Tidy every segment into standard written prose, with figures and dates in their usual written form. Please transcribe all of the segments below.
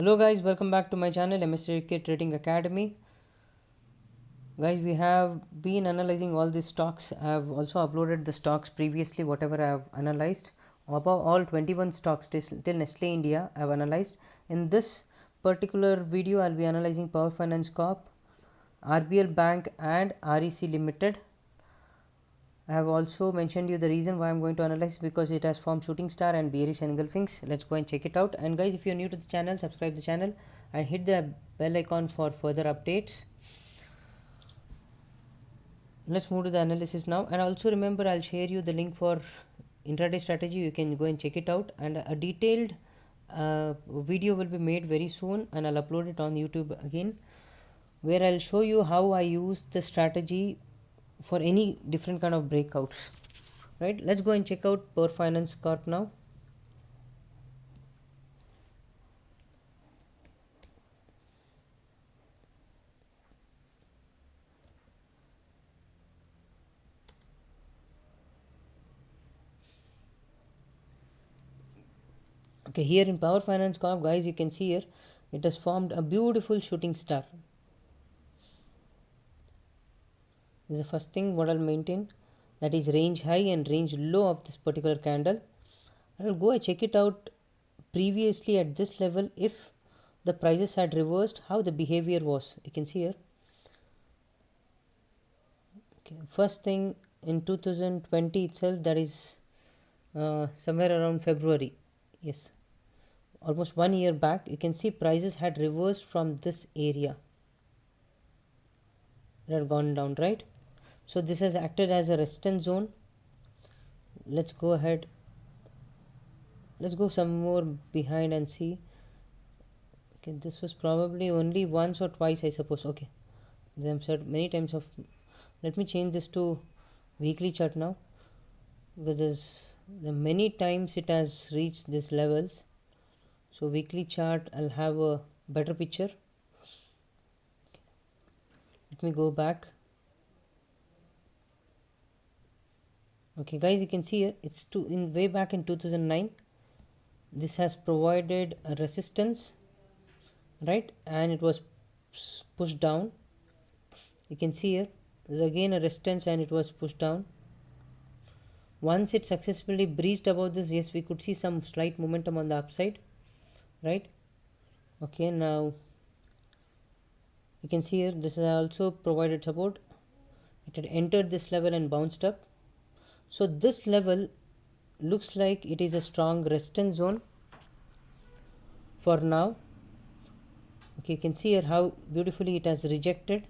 Hello guys, welcome back to my channel MSRK Trading Academy. Guys, we have been analyzing all these stocks. I have also uploaded the stocks previously, whatever I have analyzed. Above all 21 stocks till Nestle India I have analyzed. In this particular video, I'll be analyzing Power Finance Corp, RBL Bank and REC Limited. I have also mentioned you the reason why I'm going to analyze because it has formed Shooting Star and Bearish Engulfings. Let's go and check it out. And guys, if you're new to the channel, subscribe the channel and hit the bell icon for further updates. Let's move to the analysis now. And also remember, I'll share you the link for intraday strategy. You can go and check it out. And a detailed video will be made very soon, and I'll upload it on YouTube again, where I'll show you how I use the strategy for any different kind of breakouts. Right, let's go and check out Power Finance Corp now. Okay, here in Power Finance Corp, guys, you can see here it has formed a beautiful shooting star. This is the first thing what I'll maintain, that is range high and range low of this particular candle. I'll go and check it out previously at this level. If the prices had reversed, how the behavior was, you can see here. Okay, first thing in 2020 itself, that is somewhere around February, yes, almost 1 year back, you can see prices had reversed from this area. It had gone down, right? So this has acted as a resistance zone. Let's go ahead, let's go some more behind and see. Okay, this was probably only once or twice, I suppose. Okay, I've said many times of. Let me change this to weekly chart now, because the many times it has reached these levels. So weekly chart, I'll have a better picture. Let me go back. Okay guys, you can see here it's in way back in 2009. This has provided a resistance, right, and it was pushed down. You can see here there's again a resistance and it was pushed down. Once it successfully breached above this, yes, we could see some slight momentum on the upside, right? Okay, now you can see here this has also provided support. It had entered this level and bounced up. So this level looks like it is a strong resistance zone for now. Okay, you can see here how beautifully it has rejected.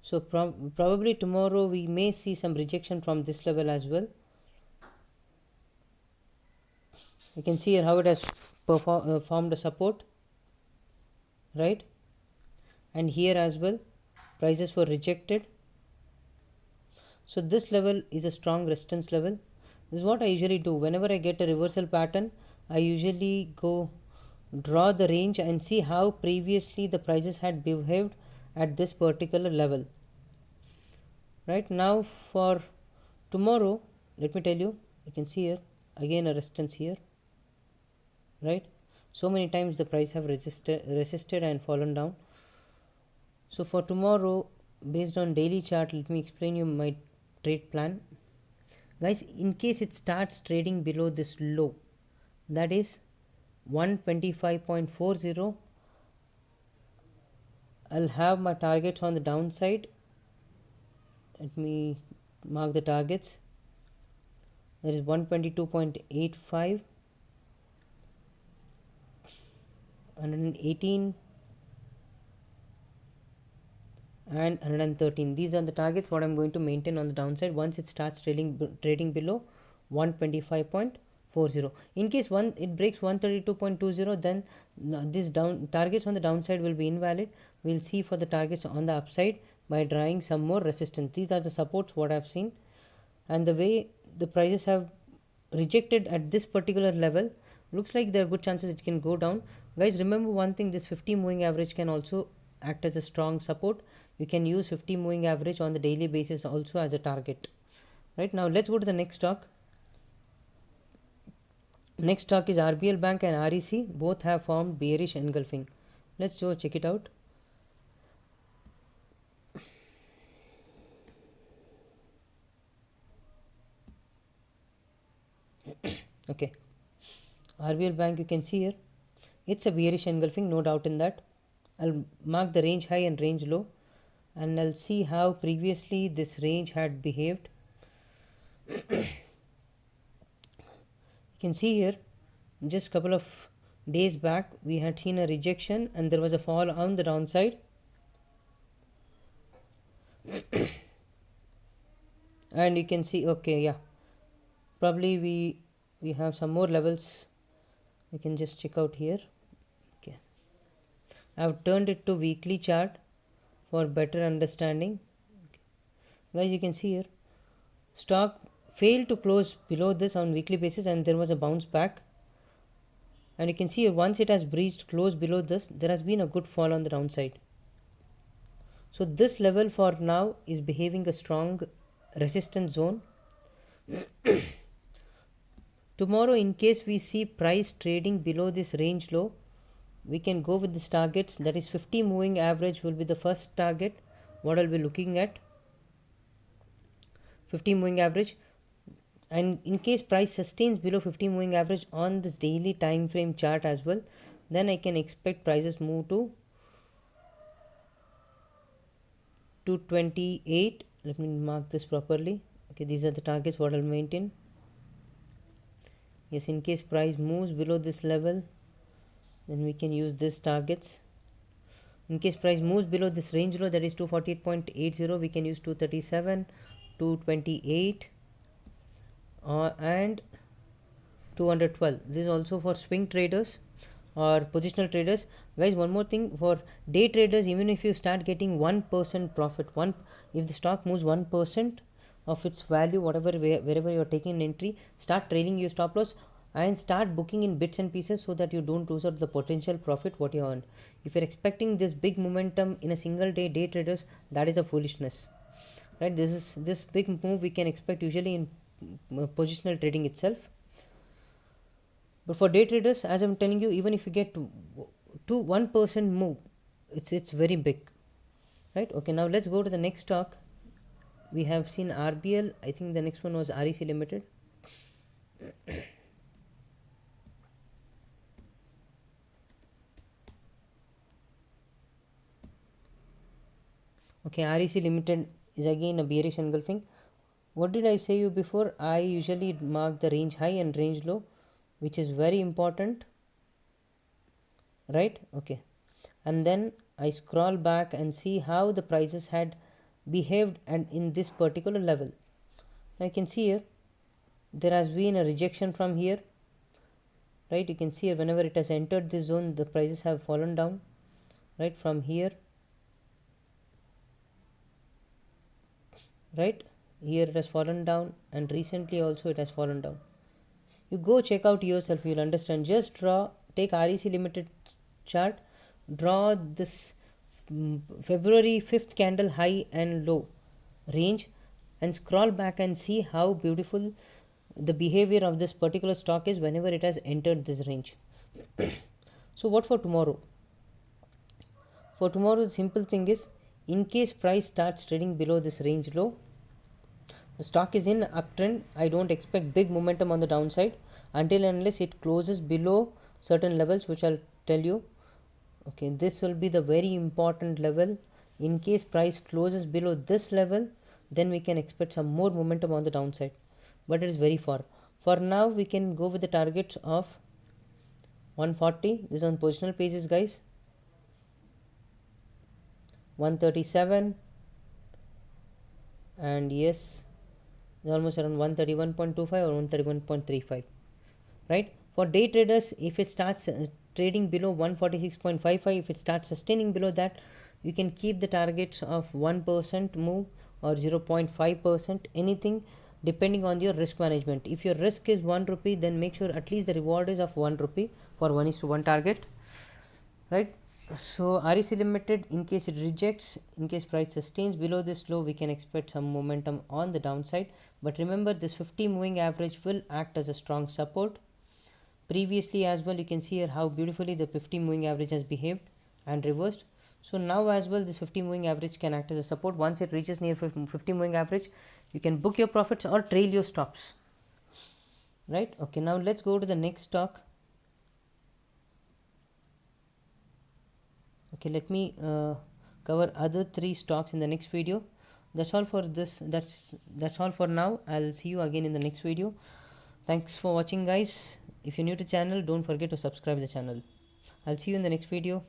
So probably tomorrow we may see some rejection from this level as well. You can see here how it has formed a support, right? And here as well, prices were rejected. So this level is a strong resistance level. This is what I usually do. Whenever I get a reversal pattern, I usually go draw the range and see how previously the prices had behaved at this particular level. Right now for tomorrow, let me tell you, you can see here again a resistance here, right? So many times the price have resisted and fallen down. So for tomorrow, based on daily chart, let me explain you my trade plan. Guys, in case it starts trading below this low, that is 125.40, I'll have my targets on the downside. Let me mark the targets. That is 122.85, 118 and 113. These are the targets what I'm going to maintain on the downside once it starts trading below 125.40. In case it breaks 132.20, then these targets on the downside will be invalid. We'll see for the targets on the upside by drawing some more resistance. These are the supports what I've seen, and the way the prices have rejected at this particular level, looks like there are good chances it can go down. Guys, remember one thing, this 50 moving average can also act as a strong support. You can use 50 moving average on the daily basis also as a target. Right, now let's go to the next stock. Next stock is RBL Bank and REC. Both have formed bearish engulfing. Let's go check it out. Okay, RBL Bank, you can see here, it's a bearish engulfing, no doubt in that. I'll mark the range high and range low, and I'll see how previously this range had behaved. You can see here, just couple of days back we had seen a rejection and there was a fall on the downside. And you can see, okay, yeah, probably we have some more levels. We can just check out here. Okay, I've turned it to weekly chart for better understanding. Okay. Guys, you can see here, stock failed to close below this on weekly basis and there was a bounce back. And you can see here, once it has breached close below this, there has been a good fall on the downside. So this level for now is behaving a strong resistance zone. Tomorrow, in case we see price trading below this range low, we can go with these targets. That is 50 moving average will be the first target what I'll be looking at. 50 moving average, and in case price sustains below 50 moving average on this daily time frame chart as well, then I can expect prices move to 228. Let me mark this properly. Okay, these are the targets what I'll maintain. Yes, in case price moves below this level, then we can use these targets. In case price moves below this range low, that is 248.80, we can use 237, 228 and 212. This is also for swing traders or positional traders. Guys, one more thing, for day traders, even if you start getting 1% profit, if the stock moves 1% of its value, wherever you are taking an entry, start trailing your stop loss and start booking in bits and pieces so that you don't lose out the potential profit what you earn. If you're expecting this big momentum in a single day traders, that is a foolishness, right? This big move we can expect usually in positional trading itself. But for day traders, as I'm telling you, even if you get to 1% move, it's very big, right? Okay, now let's go to the next stock. We have seen RBL. I think the next one was REC Limited. Okay, REC Limited is again a bearish engulfing. What did I say you before? I usually mark the range high and range low, which is very important, right? Okay, and then I scroll back and see how the prices had behaved and in this particular level. I can see here there has been a rejection from here, right? You can see here, whenever it has entered this zone, the prices have fallen down, right? From here, right here it has fallen down, and recently also it has fallen down. You go check out yourself, you'll understand. Just take REC Limited chart, draw this February 5th candle high and low range, and scroll back and see how beautiful the behavior of this particular stock is whenever it has entered this range. So what for tomorrow? For tomorrow, the simple thing is, in case price starts trading below this range low, the stock is in uptrend. I don't expect big momentum on the downside until unless it closes below certain levels, which I'll tell you. Okay, this will be the very important level. In case price closes below this level, then we can expect some more momentum on the downside, but it is very far. For now, we can go with the targets of 140. This is on positional basis, guys. 137, and yes, almost around 131.25 or 131.35, right? For day traders, if it starts trading below 146.55, if it starts sustaining below that, you can keep the targets of 1% move or 0.5%, anything depending on your risk management. If your risk is 1 rupee, then make sure at least the reward is of 1 rupee for 1:1 target, right? So REC Limited, in case it rejects, in case price sustains below this low, we can expect some momentum on the downside. But remember, this 50 moving average will act as a strong support. Previously as well, you can see here how beautifully the 50 moving average has behaved and reversed. So now as well, this 50 moving average can act as a support. Once it reaches near 50 moving average, you can book your profits or trail your stops, right? Okay, now let's go to the next stock. Okay, let me cover other 3 stocks in the next video. That's all for this. That's all for now. I'll see you again in the next video. Thanks for watching, guys. If you're new to the channel, don't forget to subscribe the channel. I'll see you in the next video.